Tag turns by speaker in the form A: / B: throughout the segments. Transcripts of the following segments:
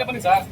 A: ಬನ್ನಿ ಸರ್.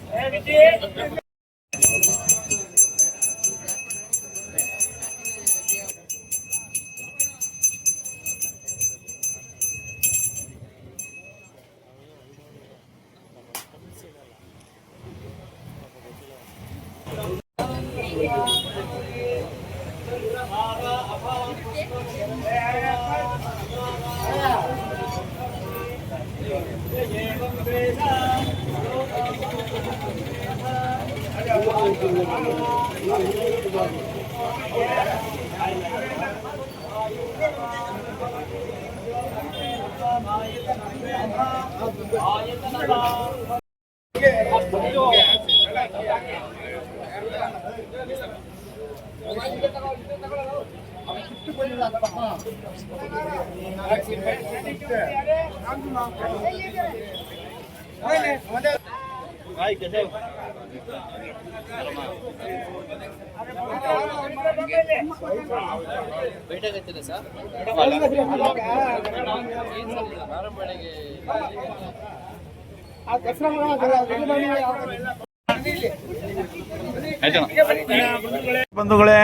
B: ಬಂಧುಗಳೇ,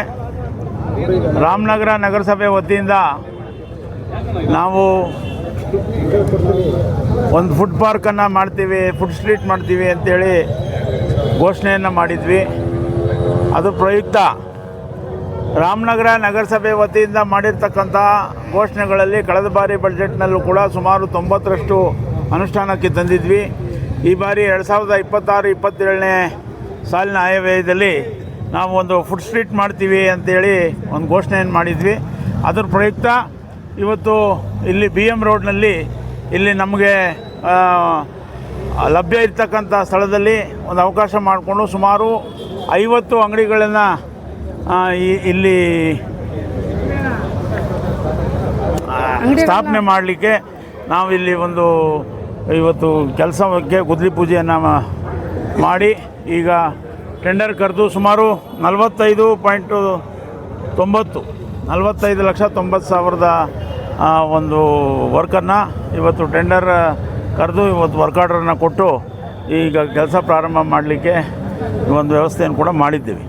B: ರಾಮನಗರ ನಗರಸಭೆ ವತಿಯಿಂದ ನಾವು ಒಂದು ಫುಡ್ ಪಾರ್ಕನ್ನು ಮಾಡ್ತೀವಿ, ಫುಡ್ ಸ್ಟ್ರೀಟ್ ಮಾಡ್ತೀವಿ ಅಂತೇಳಿ ಘೋಷಣೆಯನ್ನು ಮಾಡಿದ್ವಿ. ಅದು ಪ್ರಯುಕ್ತ ರಾಮನಗರ ನಗರಸಭೆ ವತಿಯಿಂದ ಮಾಡಿರ್ತಕ್ಕಂಥ ಘೋಷಣೆಗಳಲ್ಲಿ ಕಳೆದ ಬಾರಿ ಬಜೆಟ್ನಲ್ಲೂ ಕೂಡ ಸುಮಾರು 90ರಷ್ಟು ಅನುಷ್ಠಾನಕ್ಕೆ ತಂದಿದ್ವಿ. ಈ ಬಾರಿ 2026-27ನೇ ಸಾಲಿನ ಆಯವ್ಯಯದಲ್ಲಿ ನಾವು ಒಂದು ಫುಡ್ ಸ್ಟ್ರೀಟ್ ಮಾಡ್ತೀವಿ ಅಂತೇಳಿ ಒಂದು ಘೋಷಣೆಯನ್ನು ಮಾಡಿದ್ವಿ. ಅದರ ಪ್ರಯುಕ್ತ ಇವತ್ತು ಇಲ್ಲಿ BM ರೋಡ್ನಲ್ಲಿ ಇಲ್ಲಿ ನಮಗೆ ಲಭ್ಯ ಇರ್ತಕ್ಕಂಥ ಸ್ಥಳದಲ್ಲಿ ಒಂದು ಅವಕಾಶ ಮಾಡಿಕೊಂಡು ಸುಮಾರು 50 ಅಂಗಡಿಗಳನ್ನು ಇಲ್ಲಿ ಸ್ಥಾಪನೆ ಮಾಡಲಿಕ್ಕೆ ನಾವು ಇಲ್ಲಿ ಒಂದು ಇವತ್ತು ಕೆಲಸಕ್ಕೆ ಗುದ್ದಲಿ ಪೂಜೆಯನ್ನು ಮಾಡಿ ಈಗ ಟೆಂಡರ್ ಕರೆದು ಸುಮಾರು 45,90,000 ಒಂದು ವರ್ಕನ್ನು ಇವತ್ತು ಟೆಂಡರ್ ಕರೆದು ಇವತ್ತು ವರ್ಕ್ ಆರ್ಡ್ರನ್ನು ಕೊಟ್ಟು ಈಗ ಕೆಲಸ ಪ್ರಾರಂಭ ಮಾಡಲಿಕ್ಕೆ ಒಂದು ವ್ಯವಸ್ಥೆಯನ್ನು ಕೂಡ ಮಾಡಿದ್ದೀವಿ.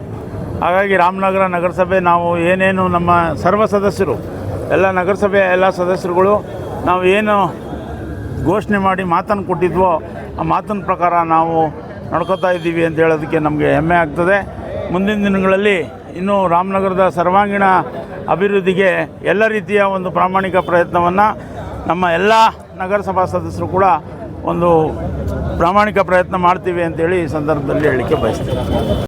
B: ಹಾಗಾಗಿ ರಾಮನಗರ ನಗರಸಭೆ ನಾವು ಏನೇನು ನಮ್ಮ ಸರ್ವ ಸದಸ್ಯರು ಎಲ್ಲ ನಗರಸಭೆಯ ಎಲ್ಲ ಸದಸ್ಯರುಗಳು ನಾವು ಏನು ಘೋಷಣೆ ಮಾಡಿ ಮಾತನ್ನು ಕೊಟ್ಟಿದ್ವೋ ಆ ಮಾತಿನ ಪ್ರಕಾರ ನಾವು ನಡ್ಕೋತಾ ಇದ್ದೀವಿ ಅಂತ ಹೇಳೋದಕ್ಕೆ ನಮಗೆ ಹೆಮ್ಮೆ ಆಗ್ತದೆ. ಮುಂದಿನ ದಿನಗಳಲ್ಲಿ ಇನ್ನೂ ರಾಮನಗರದ ಸರ್ವಾಂಗೀಣ ಅಭಿವೃದ್ಧಿಗೆ ಎಲ್ಲ ರೀತಿಯ ಒಂದು ಪ್ರಾಮಾಣಿಕ ಪ್ರಯತ್ನವನ್ನು ನಮ್ಮ ಎಲ್ಲ ನಗರಸಭಾ ಸದಸ್ಯರು ಕೂಡ ಒಂದು ಪ್ರಾಮಾಣಿಕ ಪ್ರಯತ್ನ ಮಾಡ್ತೀವಿ ಅಂತೇಳಿ ಈ ಸಂದರ್ಭದಲ್ಲಿ ಹೇಳಲಿಕ್ಕೆ ಬಯಸ್ತೀನಿ.